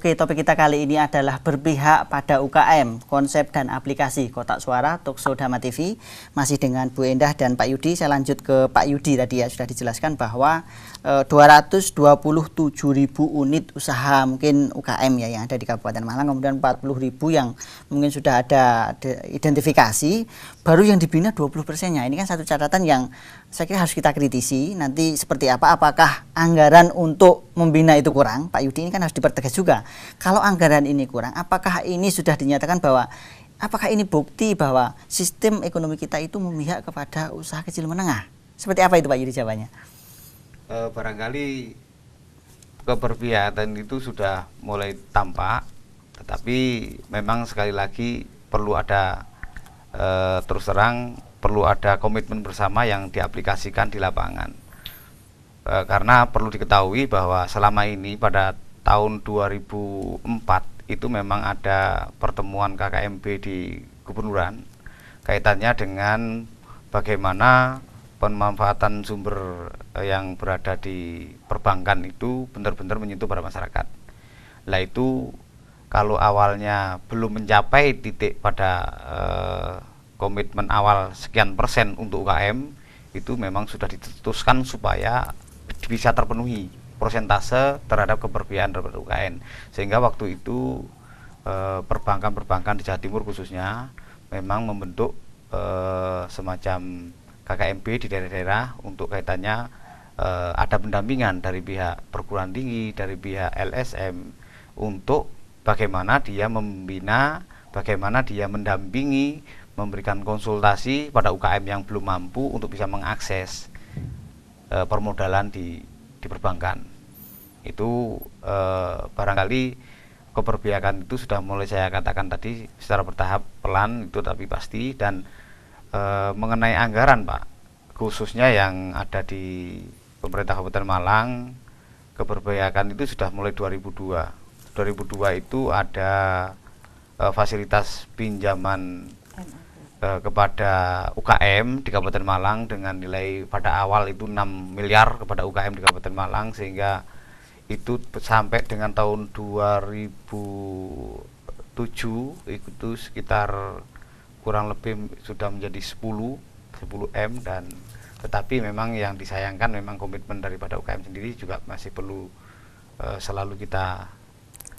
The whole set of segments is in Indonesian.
Oke, topik kita kali ini adalah berpihak pada UKM, konsep dan aplikasi Kotak Suara, Talkshow Dharma TV. Masih dengan Bu Endah dan Pak Yudi. Saya lanjut ke Pak Yudi tadi ya, sudah dijelaskan bahwa 227.000 unit usaha mungkin UKM ya yang ada di Kabupaten Malang, kemudian 40.000 yang mungkin sudah ada identifikasi, baru yang dibina 20%-nya. Ini kan satu catatan yang saya kira harus kita kritisi. Nanti seperti apa, apakah anggaran untuk membina itu kurang? Pak Yudi, ini kan harus dipertegas juga. Kalau anggaran ini kurang, apakah ini sudah dinyatakan bahwa, apakah ini bukti bahwa sistem ekonomi kita itu memihak kepada usaha kecil menengah? Seperti apa itu Pak Yudi jawabannya? Barangkali keberpihakan itu sudah mulai tampak, tetapi memang sekali lagi perlu ada terus terang perlu ada komitmen bersama yang diaplikasikan di lapangan. Karena perlu diketahui bahwa selama ini pada tahun 2004 itu memang ada pertemuan KKMB di Gubernuran kaitannya dengan bagaimana pemanfaatan sumber yang berada di perbankan itu benar-benar menyentuh pada masyarakat. Lah itu kalau awalnya belum mencapai titik pada komitmen awal sekian persen untuk UKM, itu memang sudah dicetuskan supaya bisa terpenuhi persentase terhadap keberpihakan terhadap UKM, sehingga waktu itu perbankan-perbankan di Jawa Timur khususnya memang membentuk semacam KKMB di daerah-daerah untuk kaitannya ada pendampingan dari pihak perguruan tinggi, dari pihak LSM untuk bagaimana dia membina, bagaimana dia mendampingi, memberikan konsultasi pada UKM yang belum mampu untuk bisa mengakses permodalan di perbankan. Itu barangkali keberpihakan itu sudah mulai saya katakan tadi secara bertahap, pelan itu tapi pasti. Dan mengenai anggaran Pak, khususnya yang ada di pemerintah Kabupaten Malang, keberpihakan itu sudah mulai 2002 itu ada fasilitas pinjaman kepada UKM di Kabupaten Malang dengan nilai pada awal itu 6 miliar kepada UKM di Kabupaten Malang, sehingga itu sampai dengan tahun 2007 itu sekitar kurang lebih sudah menjadi 10 M. Dan tetapi memang yang disayangkan memang komitmen daripada UKM sendiri juga masih perlu selalu kita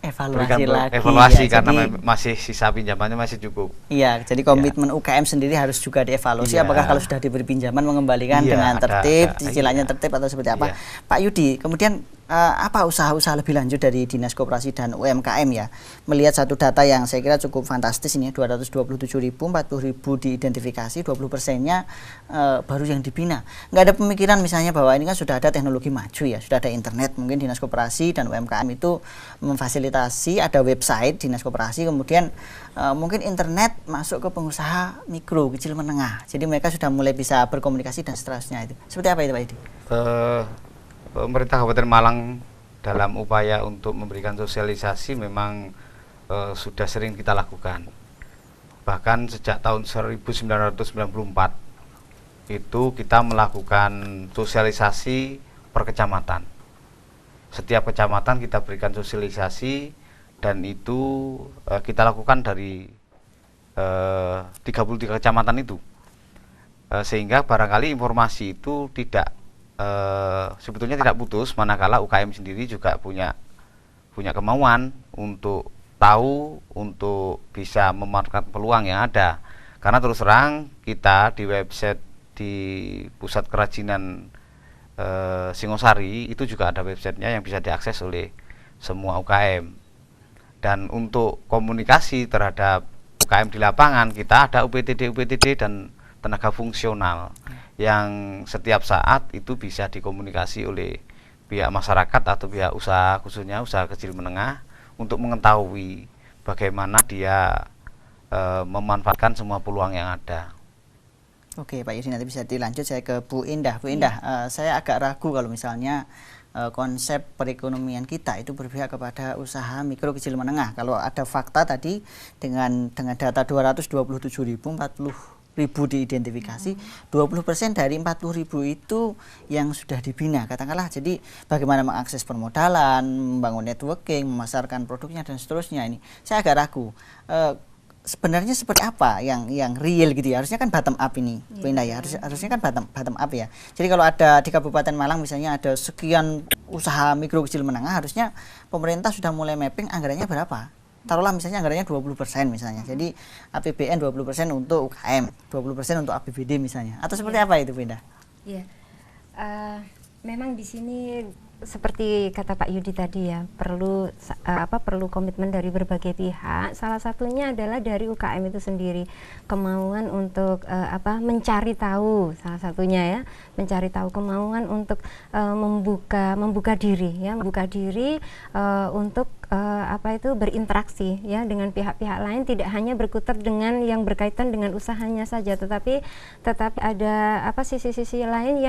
evaluasi ya, karena masih sisa pinjamannya masih cukup. Iya, jadi komitmen UKM sendiri harus juga dievaluasi. Apakah kalau sudah diberi pinjaman mengembalikan dengan tertib, cicilannya tertib atau seperti apa? Pak Yudi, kemudian apa usaha-usaha lebih lanjut dari Dinas Koperasi dan UMKM ya, melihat satu data yang saya kira cukup fantastis ini, 227.000, 40.000 diidentifikasi, 20%-nya baru yang dibina. Nggak ada pemikiran misalnya bahwa ini kan sudah ada teknologi maju ya, sudah ada internet, mungkin Dinas Koperasi dan UMKM itu memfasilitasi, ada website Dinas Koperasi, kemudian mungkin internet masuk ke pengusaha mikro, kecil, menengah, jadi mereka sudah mulai bisa berkomunikasi dan seterusnya. Itu seperti apa itu Pak Yudi? Pemerintah Kabupaten Malang dalam upaya untuk memberikan sosialisasi memang sudah sering kita lakukan. Bahkan sejak tahun 1994 itu kita melakukan sosialisasi per kecamatan. Setiap kecamatan kita berikan sosialisasi, dan itu kita lakukan dari 33 kecamatan itu, sehingga barangkali informasi itu tidak sebetulnya tidak putus, manakala UKM sendiri juga punya kemauan untuk tahu, untuk bisa memanfaatkan peluang yang ada. Karena terus terang kita di website di Pusat Kerajinan Singosari itu juga ada websitenya yang bisa diakses oleh semua UKM. Dan untuk komunikasi terhadap UKM di lapangan, kita ada UPTD dan tenaga fungsional yang setiap saat itu bisa dikomunikasi oleh pihak masyarakat atau pihak usaha, khususnya usaha kecil menengah, untuk mengetahui bagaimana dia memanfaatkan semua peluang yang ada. Oke Pak Yudi, nanti bisa dilanjut. Saya ke Bu Indah. Bu Indah, saya agak ragu kalau misalnya konsep perekonomian kita itu berpihak kepada usaha mikro kecil menengah. Kalau ada fakta tadi dengan data 227.000, ribu diidentifikasi, 20% dari 40.000 itu yang sudah dibina, katakanlah. Jadi bagaimana mengakses permodalan, membangun networking, memasarkan produknya dan seterusnya. Ini saya agak ragu. Sebenarnya seperti apa yang real gitu ya? Harusnya kan bottom up ini, Bu Indah ya. Harusnya kan bottom up ya. Jadi kalau ada di Kabupaten Malang misalnya ada sekian usaha mikro kecil menengah, harusnya pemerintah sudah mulai mapping anggarannya berapa. Taruhlah misalnya anggarannya 20% misalnya. Jadi APBN 20% untuk UKM, 20% untuk APBD misalnya. Atau seperti apa itu, Bu Indah? Iya. Memang di sini seperti kata Pak Yudi tadi ya, perlu komitmen dari berbagai pihak. Salah satunya adalah dari UKM itu sendiri, kemauan untuk mencari tahu, salah satunya ya, mencari tahu, kemauan untuk membuka diri ya, untuk berinteraksi ya dengan pihak-pihak lain, tidak hanya berkutat dengan yang berkaitan dengan usahanya saja, tetapi ada sisi-sisi lain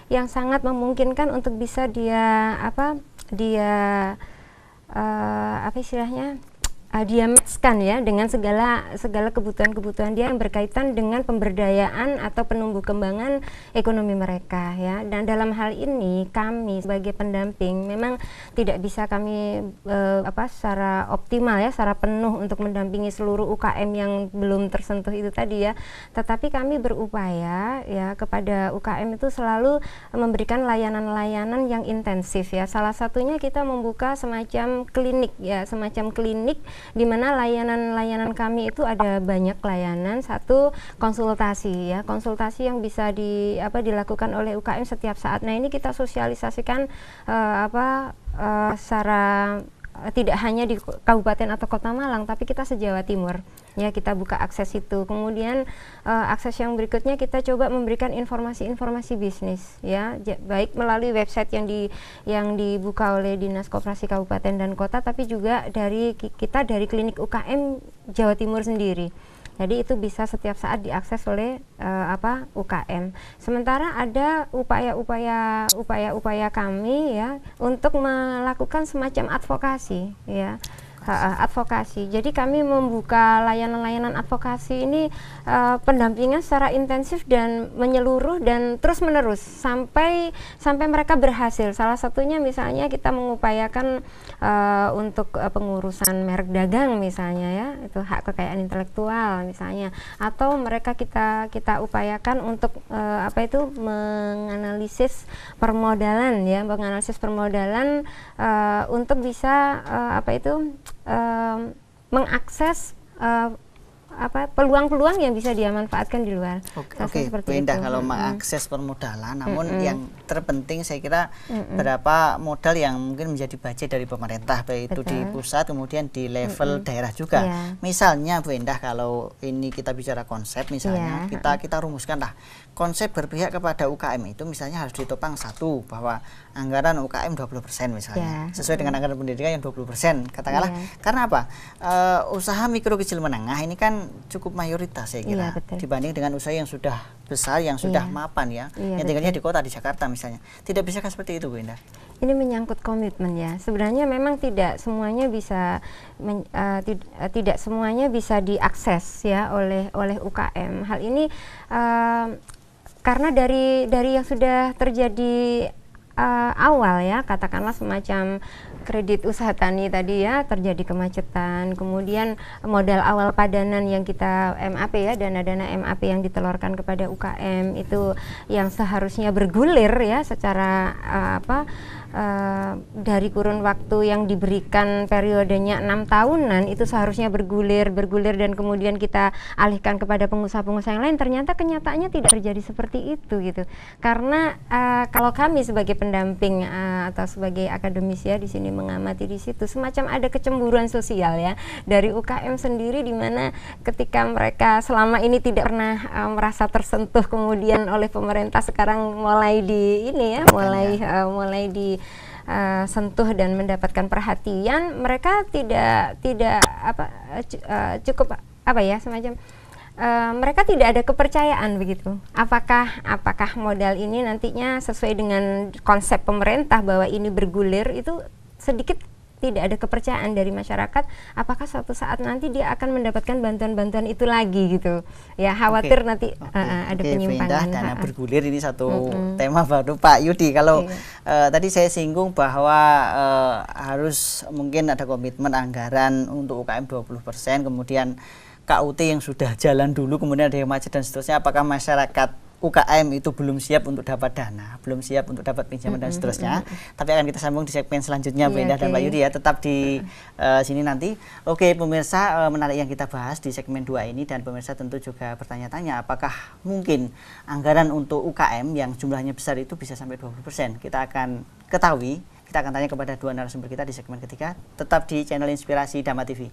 yang sangat memungkinkan untuk bisa dia matchkan ya dengan segala kebutuhan dia yang berkaitan dengan pemberdayaan atau penumbuh kembangan ekonomi mereka ya. Dan dalam hal ini kami sebagai pendamping memang tidak bisa kami secara optimal ya, secara penuh untuk mendampingi seluruh UKM yang belum tersentuh itu tadi ya. Tetapi kami berupaya ya kepada UKM itu selalu memberikan layanan-layanan yang intensif ya. Salah satunya kita membuka semacam klinik ya, di mana layanan kami itu ada banyak layanan. Satu, konsultasi ya, konsultasi yang bisa dilakukan oleh UKM setiap saat. Nah, ini kita sosialisasikan secara tidak hanya di Kabupaten atau Kota Malang, tapi kita se-Jawa Timur ya, kita buka akses itu. Kemudian akses yang berikutnya kita coba memberikan informasi-informasi bisnis ya, baik melalui website yang dibuka oleh Dinas Koperasi Kabupaten dan Kota, tapi juga dari dari klinik UKM Jawa Timur sendiri. Jadi itu bisa setiap saat diakses oleh UKM. Sementara ada upaya-upaya kami ya untuk melakukan semacam advokasi ya. Advokasi. Jadi kami membuka layanan-layanan advokasi ini pendampingan secara intensif dan menyeluruh dan terus menerus sampai mereka berhasil. Salah satunya misalnya kita mengupayakan untuk pengurusan merek dagang misalnya ya, itu hak kekayaan intelektual misalnya, atau mereka kita upayakan untuk menganalisis permodalan ya, untuk bisa mengakses peluang-peluang yang bisa dia manfaatkan di luar. Oke, Bu Indah, kalau mengakses permodalan, namun yang terpenting saya kira berapa modal yang mungkin menjadi budget dari pemerintah, baik itu di pusat kemudian di level daerah juga. Misalnya Bu Indah, kalau ini kita bicara konsep misalnya, kita rumuskan lah konsep berpihak kepada UKM itu misalnya harus ditopang satu, bahwa anggaran UKM 20% misalnya, sesuai dengan anggaran pendidikan yang 20% katakanlah. Karena apa? Usaha mikro kecil menengah ini kan cukup mayoritas saya kira, dibanding dengan usaha yang sudah besar, yang sudah mapan ya, yang tinggalnya di kota, di Jakarta misalnya. Tidak bisakah seperti itu, Bu Indah? Ini menyangkut komitmen ya. Sebenarnya memang tidak semuanya bisa diakses ya oleh UKM. Hal ini karena dari yang sudah terjadi awal ya, katakanlah semacam kredit usaha tani tadi ya, terjadi kemacetan, kemudian modal awal padanan yang kita MAP ya, dana-dana MAP yang ditelurkan kepada UKM itu yang seharusnya bergulir ya secara dari kurun waktu yang diberikan periodenya 6 tahunan itu seharusnya bergulir dan kemudian kita alihkan kepada pengusaha-pengusaha yang lain. Ternyata kenyataannya tidak terjadi seperti itu gitu. Karena kalau kami sebagai pendamping atau sebagai akademisi ya di sini mengamati di situ semacam ada kecemburuan sosial ya dari UKM sendiri, di mana ketika mereka selama ini tidak pernah merasa tersentuh kemudian oleh pemerintah, sekarang mulai sentuh dan mendapatkan perhatian, mereka mereka tidak ada kepercayaan begitu. Apakah modal ini nantinya sesuai dengan konsep pemerintah bahwa ini bergulir, itu sedikit tidak ada kepercayaan dari masyarakat apakah suatu saat nanti dia akan mendapatkan bantuan-bantuan itu lagi gitu. Ya, khawatir nanti ada penyimpangan. Dana bergulir ini satu tema baru Pak Yudi. Kalau tadi saya singgung bahwa harus mungkin ada komitmen anggaran untuk UKM 20%, kemudian KUT yang sudah jalan dulu, kemudian ada yang macet dan seterusnya. Apakah masyarakat UKM itu belum siap untuk dapat dana, belum siap untuk dapat pinjaman dan seterusnya? Tapi akan kita sambung di segmen selanjutnya, Bu Endah dan Pak Yudi ya. Tetap di sini nanti. Oke, pemirsa, menarik yang kita bahas di segmen 2 ini, dan pemirsa tentu juga bertanya-tanya apakah mungkin anggaran untuk UKM yang jumlahnya besar itu bisa sampai 20%? Kita akan ketahui, kita akan tanya kepada dua narasumber kita di segmen ketiga. Tetap di channel Inspirasi Dhamma TV.